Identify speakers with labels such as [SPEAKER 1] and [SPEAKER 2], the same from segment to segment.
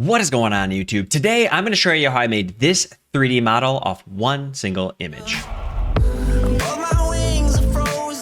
[SPEAKER 1] What is going on YouTube? Today I'm going to show you how I made this 3D model off one single image.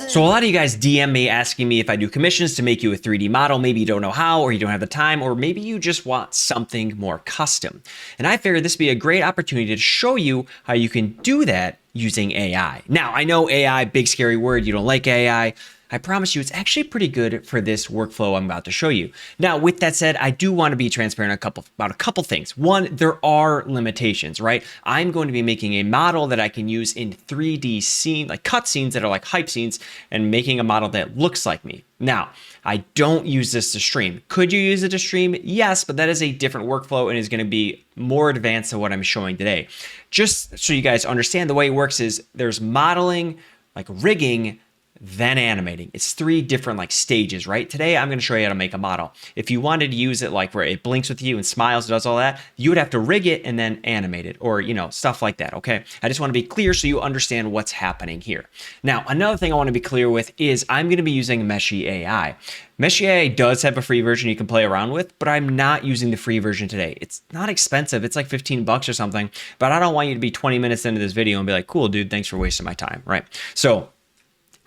[SPEAKER 1] So a lot of you guys DM me asking me if I do commissions to make you a 3D model. Maybe you don't know how, or you don't have the time, or maybe you just want something more custom. And I figured this would be a great opportunity to show you how you can do that using AI. Now, I know AI, big scary word, you don't like AI. I promise you it's actually pretty good for this workflow I'm about to show you. Now, with that said, I do want to be transparent about a couple things. One, there are limitations, right? I'm going to be making a model that I can use in 3D scene, like cut scenes that are like hype scenes, and making a model that looks like me. Now, I don't use this to stream. Could you use it to stream? Yes, but that is a different workflow and is going to be more advanced than what I'm showing today. Just so you guys understand, the way it works is there's modeling, like rigging, then animating. It's three different like stages, right? Today, I'm going to show you how to make a model. If you wanted to use it like where it blinks with you and smiles, does all that, you would have to rig it and then animate it, or, you know, stuff like that. Okay. I just want to be clear so you understand what's happening here. Now, another thing I want to be clear with is I'm going to be using Meshy AI. Meshy AI does have a free version you can play around with, but I'm not using the free version today. It's not expensive. It's like 15 bucks or something, but I don't want you to be 20 minutes into this video and be like, cool, dude, thanks for wasting my time. Right. So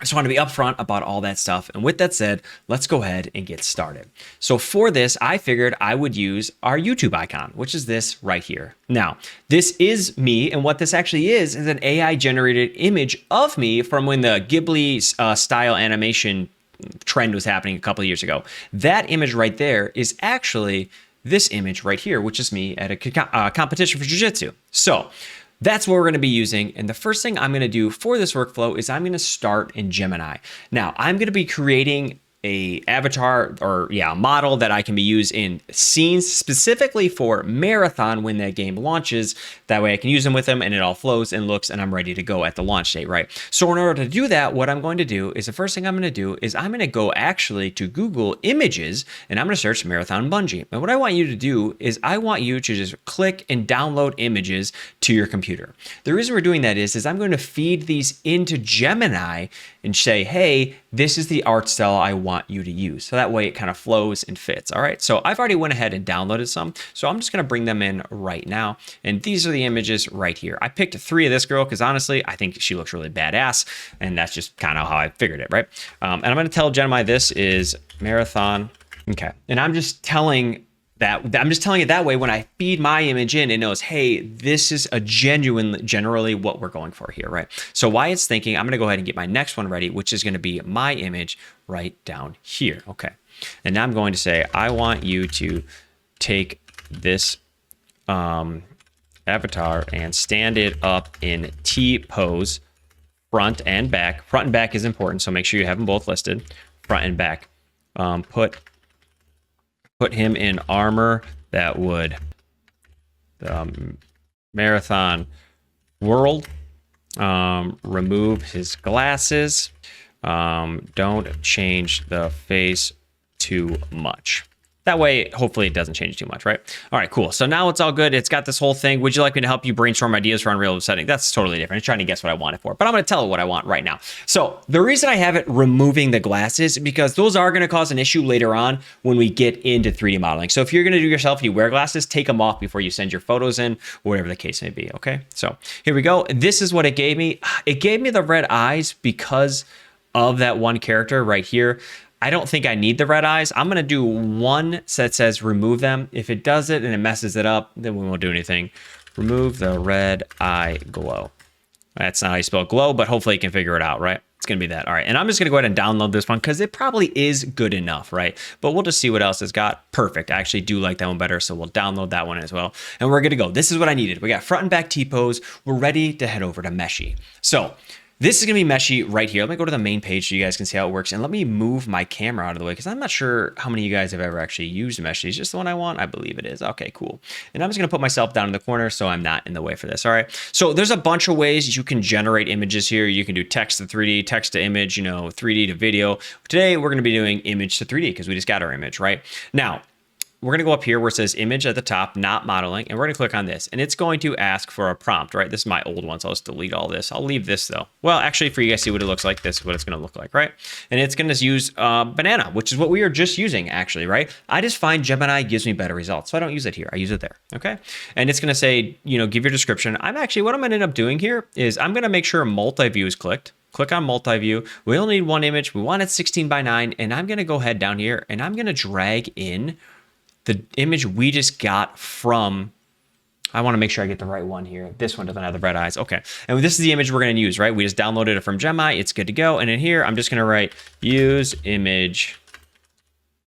[SPEAKER 1] I just want to be upfront about all that stuff. And with that said, let's go ahead and get started. So for this, I figured I would use our YouTube icon, which is this right here. Now, this is me. And what this actually is an AI generated image of me from when the Ghibli style animation trend was happening a couple of years ago. That image right there is actually this image right here, which is me at a competition for jiu-jitsu. So that's what we're going to be using. And the first thing I'm going to do for this workflow is I'm going to start in Gemini. Now, I'm going to be creating a avatar or a model that I can be used in scenes specifically for Marathon when that game launches. That way I can use them with them and it all flows and looks and I'm ready to go at the launch date, right? So in order to do that, what I'm going to do is the first thing I'm going to do is I'm going to go actually to Google Images and I'm going to search Marathon Bungee. And what I want you to do is I want you to just click and download images to your computer. The reason we're doing that is I'm going to feed these into Gemini and say, hey, this is the art style I want you to use. So that way it kind of flows and fits. All right. So I've already went ahead and downloaded some. So I'm just going to bring them in right now. And these are the images right here. I picked 3 of this girl because honestly, I think she looks really badass. And that's just kind of how I figured it. Right. And I'm going to tell Gemini this is Marathon. Okay. And I'm just telling it that way when I feed my image in, it knows, hey, this is a generally what we're going for here, right? So while it's thinking, I'm going to go ahead and get my next one ready, which is going to be my image right down here. Okay. And now I'm going to say, I want you to take this avatar and stand it up in T pose, front and back. Front and back is important, so make sure you have them both listed, front and back. Put him in armor that would Marathon World. Remove his glasses. Don't change the face too much. That way, hopefully it doesn't change too much, right? All right, cool. So now it's all good. It's got this whole thing. Would you like me to help you brainstorm ideas for Unreal setting? That's totally different. It's trying to guess what I want it for, but I'm going to tell it what I want right now. So the reason I have it removing the glasses is because those are going to cause an issue later on when we get into 3D modeling. So if you're going to do yourself, you wear glasses, take them off before you send your photos in, whatever the case may be. Okay, so here we go. This is what it gave me. It gave me the red eyes because of that one character right here. I don't think I need the red eyes. I'm going to do one that says remove them. If it does it and it messes it up, then we won't do anything. Remove the red eye glow. That's not how you spell glow, but hopefully you can figure it out, right? It's going to be that. All right. And I'm just going to go ahead and download this one because it probably is good enough, right? But we'll just see what else it's got. Perfect. I actually do like that one better. So we'll download that one as well. And we're good to go. This is what I needed. We got front and back T-pose. We're ready to head over to Meshy. So this is going to be Meshy right here. Let me go to the main page so you guys can see how it works. And let me move my camera out of the way because I'm not sure how many of you guys have ever actually used Meshy. Is this the one I want? I believe it is. Okay, cool. And I'm just going to put myself down in the corner so I'm not in the way for this. All right. So there's a bunch of ways you can generate images here. You can do text to 3D, text to image, 3D to video. Today, we're going to be doing image to 3D because we just got our image, right? Now, we're going to go up here where it says image at the top, not modeling, and we're going to click on this, and it's going to ask for a prompt, right? This is my old one, so I'll just delete all this. I'll leave this though. Well, actually, for you guys to see what it looks like, this is what it's going to look like, right? And it's going to use banana, which is what we are just using actually, right? I just find Gemini gives me better results, so I don't use it here. I use it there, okay? And it's going to say, give your description. What I'm going to end up doing here is I'm going to make sure multi-view is clicked. Click on multi-view. We only need one image. We want it 16 by 9, and I'm going to go ahead down here, and I'm going to drag in the image we just got from, I want to make sure I get the right one here. This one doesn't have the red eyes. Okay. And this is the image we're going to use, right? We just downloaded it from Gemini. It's good to go. And in here, I'm just going to write use image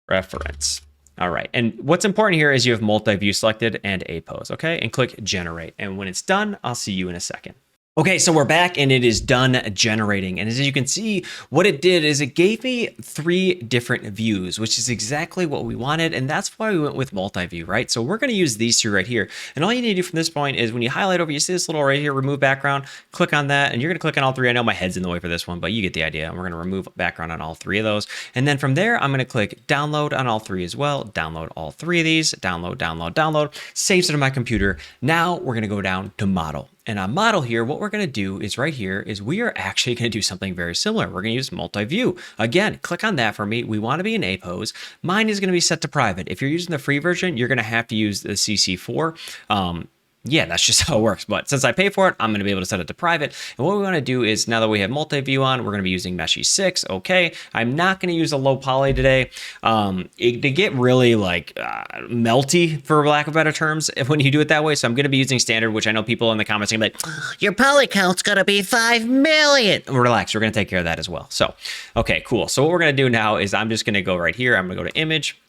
[SPEAKER 1] reference. All right. And what's important here is you have multi-view selected and a pose. Okay. And click generate. And when it's done, I'll see you in a second. Okay, so we're back and it is done generating. And as you can see, what it did is it gave me 3 different views, which is exactly what we wanted. And that's why we went with multi-view, right? So we're going to use these 2 right here. And all you need to do from this point is when you highlight over, you see this little right here, remove background, click on that, and you're going to click on all 3. I know my head's in the way for this one, but you get the idea. And we're going to remove background on all 3 of those. And then from there, I'm going to click download on all 3 as well. Download all 3 of these, download, saves it to my computer. Now we're going to go down to model. And on model here, what we're going to do is right here is we are actually going to do something very similar. We're going to use multi-view. Again, click on that for me. We want to be in A pose. Mine is going to be set to private. If you're using the free version, you're going to have to use the CC4. Yeah, that's just how it works. But since I pay for it, I'm going to be able to set it to private. And what we want to do is now that we have multi-view on, we're going to be using Meshy 6. Okay. I'm not going to use a low poly today. To get really like melty, for lack of better terms, when you do it that way. So I'm going to be using standard, which I know people in the comments are going to be like, your poly count's going to be 5 million. Relax. We're going to take care of that as well. So, okay, cool. So what we're going to do now is I'm just going to go right here. I'm going to go to image.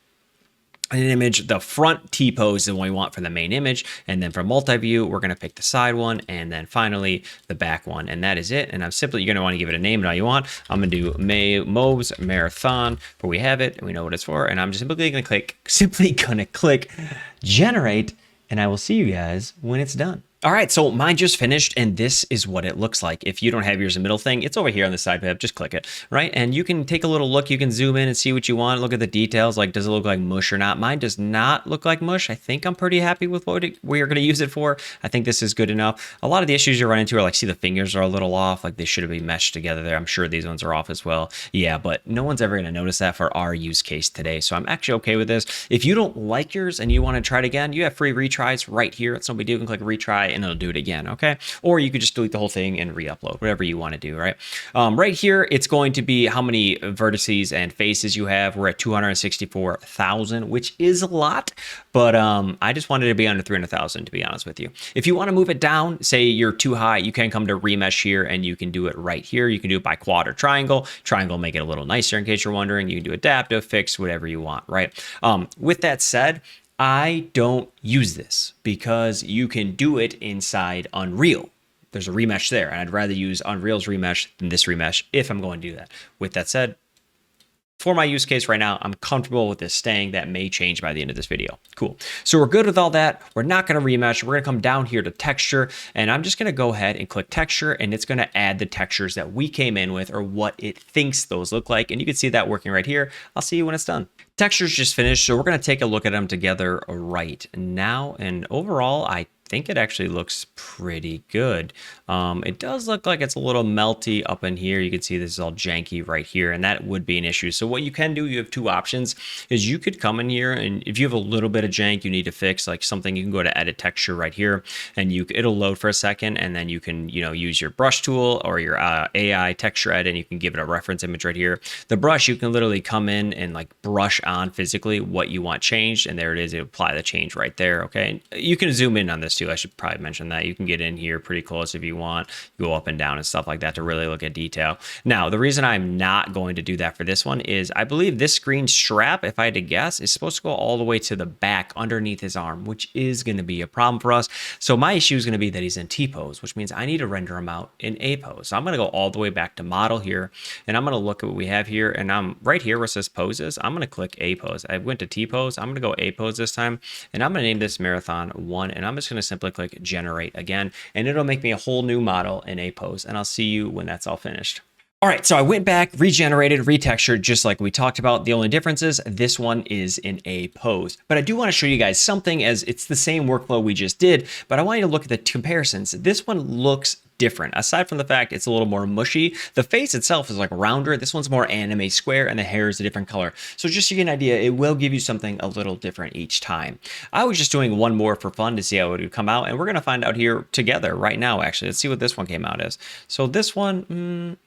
[SPEAKER 1] An image, the front T-pose is the one we want for the main image. And then for multi-view, we're going to pick the side one. And then finally, the back one. And that is it. And you're going to want to give it a name and all you want. I'm going to do Mo's Marathon, where we have it and we know what it's for. And I'm just simply going to click generate. And I will see you guys when it's done. All right, so mine just finished, and this is what it looks like. If you don't have yours in middle thing, it's over here on the side tab. Just click it, right? And you can take a little look. You can zoom in and see what you want. Look at the details, like does it look like mush or not? Mine does not look like mush. I think I'm pretty happy with what we're going to use it for. I think this is good enough. A lot of the issues you run into are like, see the fingers are a little off, like they should have been meshed together there. I'm sure these ones are off as well. Yeah, but no one's ever going to notice that for our use case today. So I'm actually okay with this. If you don't like yours and you want to try it again, you have free retries right here. It's no big deal. You can click retry and it'll do it again. Okay. Or you could just delete the whole thing and re-upload, whatever you want to do, right? Right here, it's going to be how many vertices and faces you have. We're at 264,000, which is a lot, but I just wanted to be under 300,000, to be honest with you. If you want to move it down, say you're too high, you can come to remesh here and you can do it right here. You can do it by quad or triangle. Triangle make it a little nicer in case you're wondering. You can do adaptive, fix, whatever you want, right? With that said, I don't use this because you can do it inside Unreal. There's a remesh there, and I'd rather use Unreal's remesh than this remesh if I'm going to do that. With that said, for my use case right now, I'm comfortable with this staying. That may change by the end of this video. Cool. So we're good with all that. We're not going to remesh. We're going to come down here to texture, and I'm just going to go ahead and click texture, and it's going to add the textures that we came in with or what it thinks those look like. And you can see that working right here. I'll see you when it's done. Texture's just finished, so we're going to take a look at them together right now. And overall, I think it actually looks pretty good. It does look like it's a little melty up in here. You can see this is all janky right here, and that would be an issue. So what you can do, you have 2 options, is you could come in here, and if you have a little bit of jank you need to fix, like something, you can go to edit texture right here, and it'll load for a second, and then you can use your brush tool or your AI texture edit, and you can give it a reference image right here. The brush, you can literally come in and like brush on physically what you want changed, and there it is. It apply the change right there. Okay, and you can zoom in on this too. I should probably mention that. You can get in here pretty close if you want, go up and down and stuff like that to really look at detail. Now, the reason I'm not going to do that for this one is I believe this screen strap, if I had to guess, is supposed to go all the way to the back underneath his arm, which is going to be a problem for us. So my issue is going to be that he's in T pose, which means I need to render him out in A pose. So I'm going to go all the way back to model here, and I'm going to look at what we have here, and I'm right here where it says poses. I'm going to click A pose. I went to T pose. I'm going to go A pose this time, and I'm going to name this Marathon 1, and I'm just going to simply click generate again, and it'll make me a whole new model in A pose, and I'll see you when that's all finished. All right, so I went back, regenerated, retextured, just like we talked about. The only difference is this one is in a pose. But I do want to show you guys something, as it's the same workflow we just did, but I want you to look at the comparisons. This one looks different. Aside from the fact it's a little more mushy, the face itself is like rounder. This one's more anime square, and the hair is a different color. So just to get an idea, it will give you something a little different each time. I was just doing one more for fun to see how it would come out, and we're going to find out here together right now, actually. Let's see what this one came out as. So this one,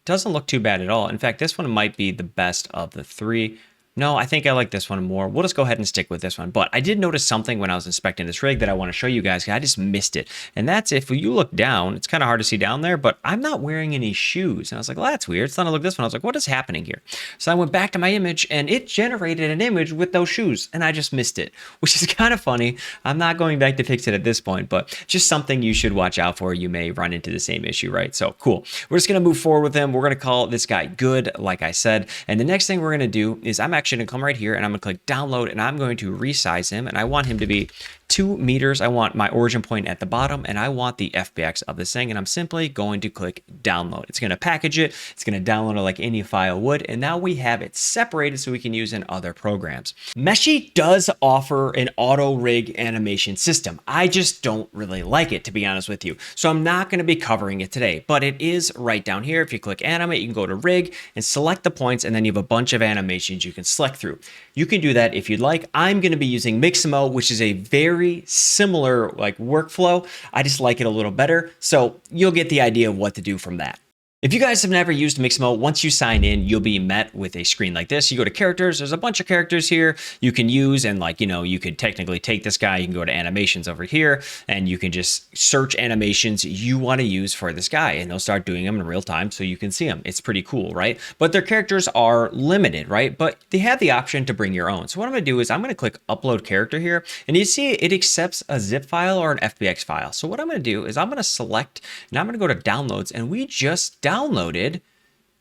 [SPEAKER 1] doesn't look too bad at all. In fact, this one might be the best of the three. No, I think I like this one more. We'll just go ahead and stick with this one. But I did notice something when I was inspecting this rig that I want to show you guys. I just missed it. And that's if you look down, it's kind of hard to see down there, but I'm not wearing any shoes. And I was like, well, that's weird. So then I looked at this one. I was like, what is happening here? So I went back to my image and it generated an image with those shoes. And I just missed it, which is kind of funny. I'm not going back to fix it at this point, but just something you should watch out for. You may run into the same issue, right? So cool. We're just going to move forward with him. We're going to call this guy good, like I said. And the next thing we're going to do is I'm actually going to come right here and I'm going to click download and I'm going to resize him, and I want him to be 2 meters. I want my origin point at the bottom and I want the FBX of this thing, and I'm simply going to click download. It's going to package it. It's going to download it like any file would, and now we have it separated so we can use in other programs. Meshy does offer an auto rig animation system. I just don't really like it, to be honest with you. So I'm not going to be covering it today, but it is right down here. If you click animate, you can go to rig and select the points, and then you have a bunch of animations you can select through. You can do that if you'd like. I'm going to be using Mixamo, which is a very similar like workflow. I just like it a little better. So you'll get the idea of what to do from that. If you guys have never used Mixamo, once you sign in, you'll be met with a screen like this. You go to characters, there's a bunch of characters here you can use, and like, you know, you could technically take this guy, you can go to animations over here, and you can just search animations you want to use for this guy, and they'll start doing them in real time so you can see them. It's pretty cool, right? But their characters are limited, right? But they have the option to bring your own. So what I'm going to do is I'm going to click upload character here, and you see it accepts a zip file or an FBX file. So what I'm going to do is I'm going to select, and I'm going to go to downloads, and we just downloaded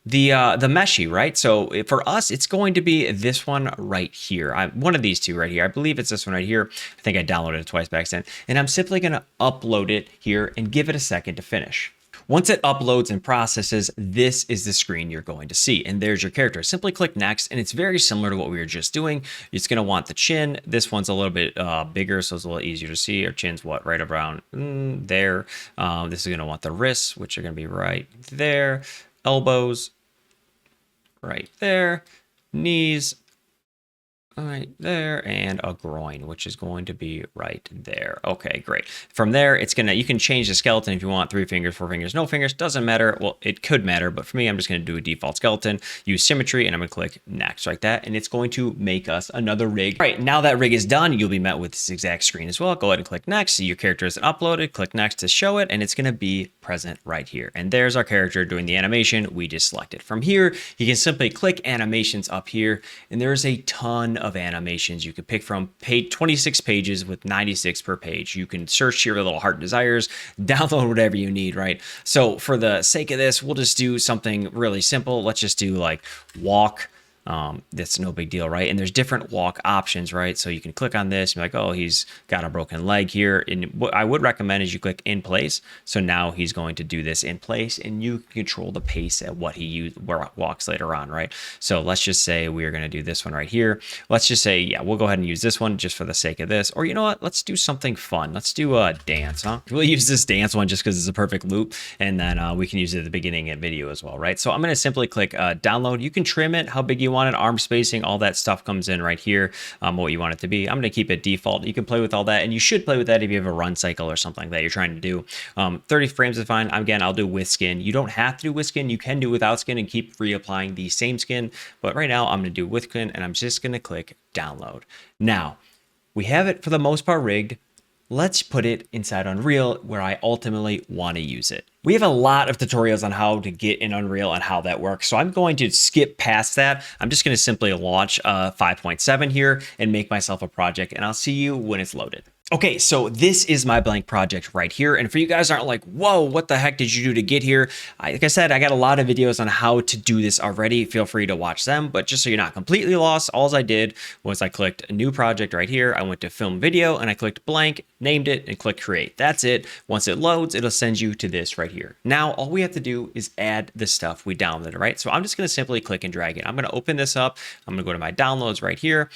[SPEAKER 1] the Meshy, right? So for us, it's going to be this one right here. One of these two right here. I believe it's this one right here. I think I downloaded it twice by accident. And I'm simply going to upload it here and give it a second to finish. Once it uploads and processes, this is the screen you're going to see. And there's your character. Simply click next, and it's very similar to what we were just doing. It's going to want the chin. This one's a little bit bigger, so it's a little easier to see. Our chin's what? Right around there. This is going to want the wrists, which are going to be right there. Elbows, right there. Knees, right there, and a groin, which is going to be right there. Okay, great. From there, it's gonna, you can change the skeleton if you want, 3 fingers, 4 fingers, no fingers, doesn't matter. Well, it could matter, but for me, I'm just gonna do a default skeleton, use symmetry, and I'm gonna click next like that, and it's going to make us another rig. All right, now that rig is done, you'll be met with this exact screen as well. Go ahead and click next. See your character isn't uploaded, click next to show it, and it's gonna be present right here. And there's our character doing the animation we just selected. From here, you can simply click animations up here, and there's a ton of animations you could pick from. 26 pages with 96 per page. You can search your little heart desires, download whatever you need, right? So for the sake of this, we'll just do something really simple. Let's just do like walk. That's no big deal, right? And there's different walk options, right? So you can click on this and be like, oh, he's got a broken leg here. And what I would recommend is you click in place. So now he's going to do this in place, and you control the pace at what he walks later on, right? So let's just say we are going to do this one right here. Let's just say, yeah, we'll go ahead and use this one just for the sake of this. Or you know what? Let's do something fun. Let's do a dance, huh? We'll use this dance one just because it's a perfect loop. And then we can use it at the beginning of video as well, right? So I'm going to simply click download. You can trim it how big you want it, arm spacing, all that stuff comes in right here, what you want it to be. I'm going to keep it default. You can play with all that, and you should play with that if you have a run cycle or something like that you're trying to do. 30 frames is fine. Again, I'll do with skin. You don't have to do with skin. You can do without skin and keep reapplying the same skin, but right now I'm going to do with skin, and I'm just going to click download. Now, we have it for the most part rigged. Let's put it inside Unreal where I ultimately want to use it. We have a lot of tutorials on how to get in Unreal and how that works, so I'm going to skip past that. I'm just going to simply launch 5.7 here and make myself a project, and I'll see you when it's loaded. Okay, so this is my blank project right here. And for you guys aren't like, whoa, what the heck did you do to get here? Like I said, I got a lot of videos on how to do this already. Feel free to watch them. But just so you're not completely lost, all I did was I clicked a new project right here. I went to film video and I clicked blank, named it, and click create. That's it. Once it loads, it'll send you to this right here. Now, all we have to do is add the stuff we downloaded, right? So I'm just going to simply click and drag it. I'm going to open this up. I'm going to go to my downloads right here.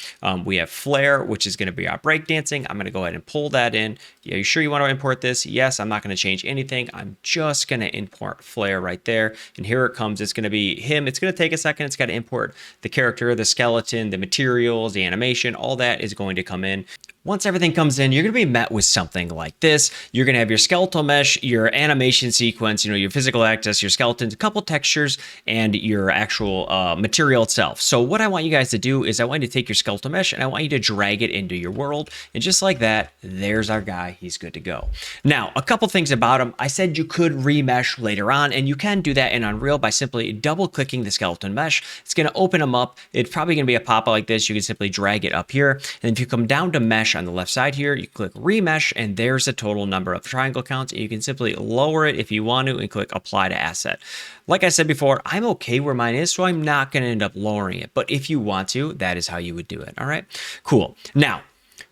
[SPEAKER 1] We have Flare, which is going to be our breakdancing. I'm going to go ahead and pull that in. Are you sure you want to import this? Yes, I'm not going to change anything. I'm just going to import Flare right there. And here it comes. It's going to be him. It's going to take a second. It's got to import the character, the skeleton, the materials, the animation. All that is going to come in. Once everything comes in, you're going to be met with something like this. You're going to have your skeletal mesh, your animation sequence, your physical access, your skeletons, a couple textures, and your actual material itself. So what I want you guys to do is I want you to take your skeletal mesh and I want you to drag it into your world. And just like that, there's our guy. He's good to go. Now, a couple things about him. I said you could remesh later on, and you can do that in Unreal by simply double-clicking the skeleton mesh. It's going to open them up. It's probably going to be a pop-up like this. You can simply drag it up here. And if you come down to mesh on the left side here, you click remesh, and there's the total number of triangle counts. And you can simply lower it if you want to and click apply to asset. Like I said before, I'm okay where mine is, so I'm not going to end up lowering it. But if you want to, that is how you would do it. All right, cool. Now,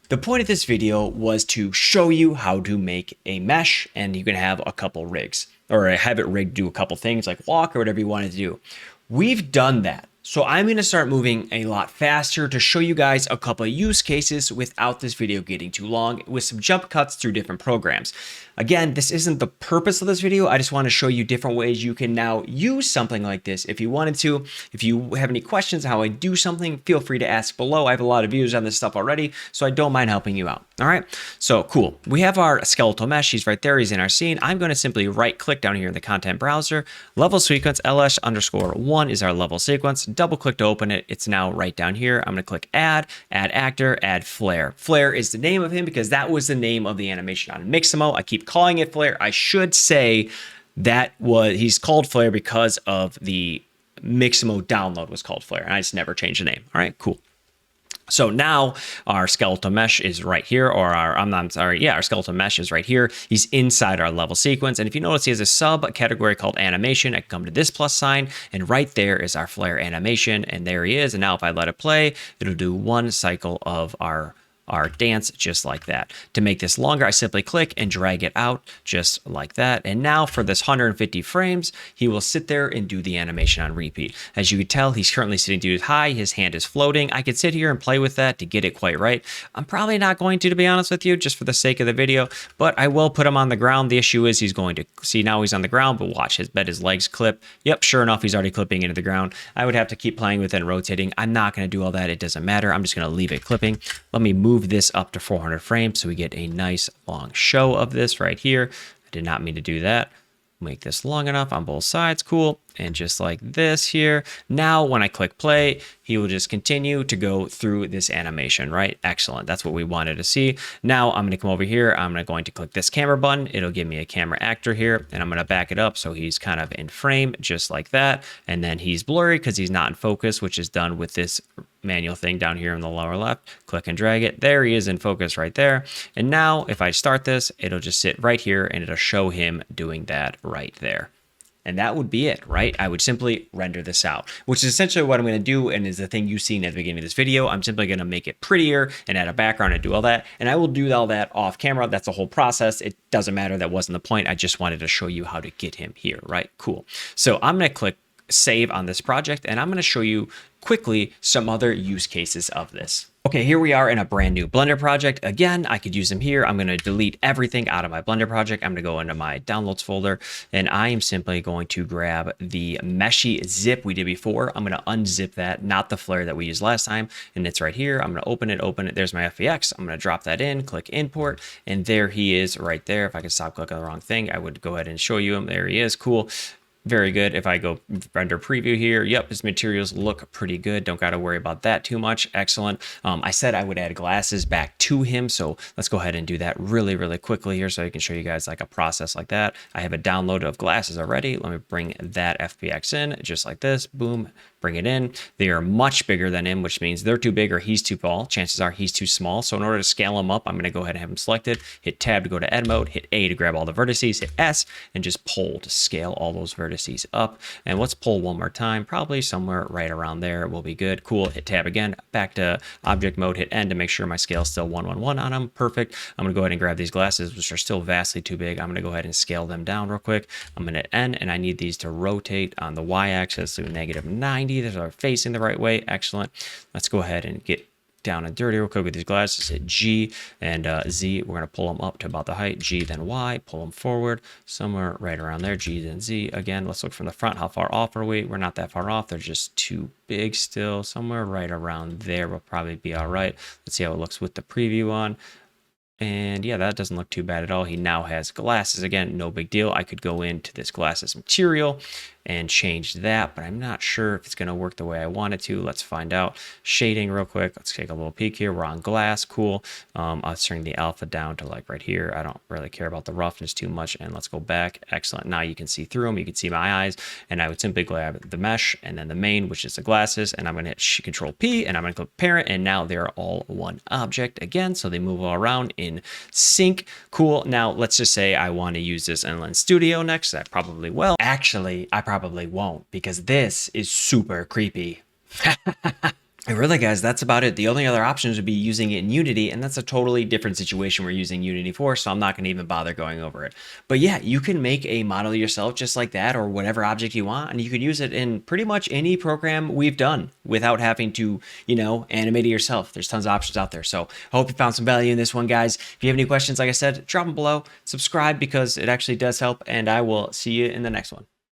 [SPEAKER 1] the point of this video was to show you how to make a mesh, and you can have a couple rigs, or have it rigged to do a couple things like walk or whatever you wanted to do. We've done that. So I'm going to start moving a lot faster to show you guys a couple of use cases without this video getting too long, with some jump cuts through different programs. Again, this isn't the purpose of this video. I just want to show you different ways you can now use something like this if you wanted to. If you have any questions on how I do something, feel free to ask below. I have a lot of views on this stuff already, so I don't mind helping you out. All right, so cool. We have our skeletal mesh. He's right there. He's in our scene. I'm going to simply right click down here in the content browser. Level sequence ls_1 is our level sequence. Double click to open it. It's now right down here. I'm going to click add actor, add Flare. Flare is the name of him because that was the name of the animation on Mixamo. I keep calling it Flare. I should say he's called Flare because of the Mixamo download was called Flare, and I just never changed the name. All right, cool. So now our skeletal mesh is right here, or our skeletal mesh is right here. He's inside our level sequence. And if you notice, he has a subcategory called animation. I can come to this plus sign, and right there is our Flare animation. And there he is. And now if I let it play, it'll do one cycle of our dance just like that. To make this longer, I simply click and drag it out just like that. And now for this 150 frames, he will sit there and do the animation on repeat. As you can tell, he's currently sitting too high. His hand is floating. I could sit here and play with that to get it quite right. I'm probably not going to be honest with you, just for the sake of the video, but I will put him on the ground. The issue is he's going to see now he's on the ground, but watch his legs clip. Yep, sure enough, he's already clipping into the ground. I would have to keep playing with it and rotating. I'm not going to do all that. It doesn't matter. I'm just going to leave it clipping. Let me move this up to 400 frames so we get a nice long show of this right here. I did not mean to do that. Make this long enough on both sides. Cool. And just like this here. Now, when I click play, he will just continue to go through this animation, right? Excellent. That's what we wanted to see. Now I'm going to come over here. I'm going to click this camera button. It'll give me a camera actor here, and I'm going to back it up so he's kind of in frame just like that. And then he's blurry because he's not in focus, which is done with this manual thing down here in the lower left. Click and drag it. There he is in focus right there. And now if I start this, it'll just sit right here and it'll show him doing that right there. And that would be it, right? I would simply render this out, which is essentially what I'm going to do, and is the thing you've seen at the beginning of this video. I'm simply going to make it prettier and add a background and do all that. And I will do all that off camera. That's the whole process. It doesn't matter. That wasn't the point. I just wanted to show you how to get him here, right? Cool. So I'm going to click save on this project, and I'm going to show you quickly some other use cases of this. Okay, here we are in a brand new Blender project. Again, I could use them here. I'm going to delete everything out of my Blender project. I'm going to go into my downloads folder, and I am simply going to grab the Meshy zip we did before. I'm going to unzip that, not the Flare that we used last time, and it's right here. I'm going to open it. There's my FBX. I'm going to drop that in, click import, and there he is right there. If I could stop clicking on the wrong thing, I would go ahead and show you him. There he is. Cool. Very good. If I go render preview here, yep, his materials look pretty good. Don't got to worry about that too much. Excellent. I said I would add glasses back to him, so let's go ahead and do that really, really quickly here so I can show you guys like a process like that. I have a download of glasses already. Let me bring that FBX in just like this. Boom. bring it in. They are much bigger than him, which means they're too big or he's too tall. Chances are he's too small. So in order to scale him up, I'm going to go ahead and have him selected, hit tab to go to edit mode, hit A to grab all the vertices, hit S, and just pull to scale all those vertices up. And let's pull one more time, probably somewhere right around there will be good. Cool, hit tab again, back to object mode, hit N to make sure my scale is still 111 on them. Perfect. I'm going to go ahead and grab these glasses, which are still vastly too big. I'm going to go ahead and scale them down real quick. I'm going to hit N, and I need these to rotate on the y-axis to -90. Those are facing the right way. Excellent. Let's go ahead and get down and dirty real quick with these glasses. Hit G and Z. We're going to pull them up to about the height. G, then Y. Pull them forward somewhere right around there. G, then Z. Again, let's look from the front. How far off are we? We're not that far off. They're just too big still. Somewhere right around there will probably be all right. Let's see how it looks with the preview on. And yeah, that doesn't look too bad at all. He now has glasses again, no big deal. I could go into this glasses material and change that, but I'm not sure if it's going to work the way I want it to. Let's find out. Shading real quick. Let's take a little peek here. We're on glass. Cool. I'll turn the alpha down to like right here. I don't really care about the roughness too much. And let's go back. Excellent. Now you can see through them. You can see my eyes. And I would simply grab the mesh and then the main, which is the glasses. And I'm going to hit Control P and I'm going to click parent. And now they're all one object again. So they move all around in sync. Cool. Now let's just say I want to use this in Lens Studio next. I probably will. Actually, I probably won't because this is super creepy. And really, guys, that's about it. The only other options would be using it in Unity, and that's a totally different situation we're using Unity for, so I'm not going to even bother going over it. But yeah, you can make a model yourself just like that or whatever object you want, and you could use it in pretty much any program we've done without having to, animate it yourself. There's tons of options out there. So I hope you found some value in this one, guys. If you have any questions, like I said, drop them below. Subscribe because it actually does help, and I will see you in the next one.